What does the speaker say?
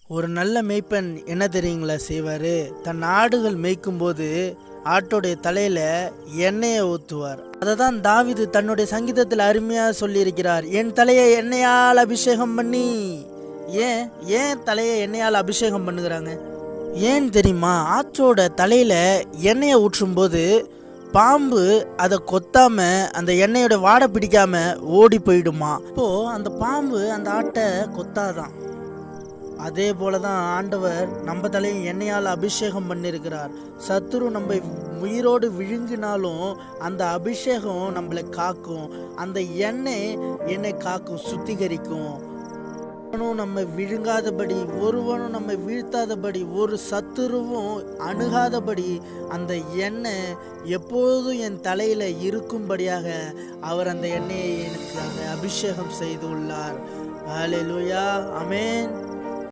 ஒரு நல்ல மேய்ப்பன் என்ன தெரியுங்களா செய்வாரு? தன் ஆடுகள் மேய்க்கும் போது ஆட்டோடைய தலையில எண்ணெயை ஊத்துவார். அதை தான் தாவீது தன்னுடைய சங்கீதத்தில் அருமையா சொல்லியிருக்கிறார். என் தலையை எண்ணெயால் அபிஷேகம் பண்ணி. ஏன் ஏன் தலையை எண்ணெயால் அபிஷேகம் பண்ணுகிறாங்க? ஏன் தெரியுமா? ஆற்றோட தலையில எண்ணெயை ஊற்றும் போது பாம்பு அதை கொத்தாம அந்த எண்ணெயோட வாடை பிடிக்காம ஓடி போயிடுமா. இப்போ அந்த பாம்பு அந்த ஆட்டை கொத்தாதான். அதே போலதான் ஆண்டவர் நம்ம தலையும் எண்ணெயால் அபிஷேகம் பண்ணியிருக்கிறார். சத்துரு நம்ம உயிரோடு விழுங்கினாலும் அந்த அபிஷேகம் நம்மளை காக்கும். அந்த எண்ணெய் என்னை காக்கும், சுத்திகரிக்கும். நம்ம விழுங்காதபடி, ஒருவனும் நம்ம வீழ்த்தாதபடி, ஒரு சத்துருவும் அணுகாதபடி அந்த எண்ணெய் எப்போதும் என் தலையில இருக்கும்படியாக அவர் அந்த எண்ணெயை எனக்கு அபிஷேகம் செய்துள்ளார். ஹல்லேலூயா, ஆமென்.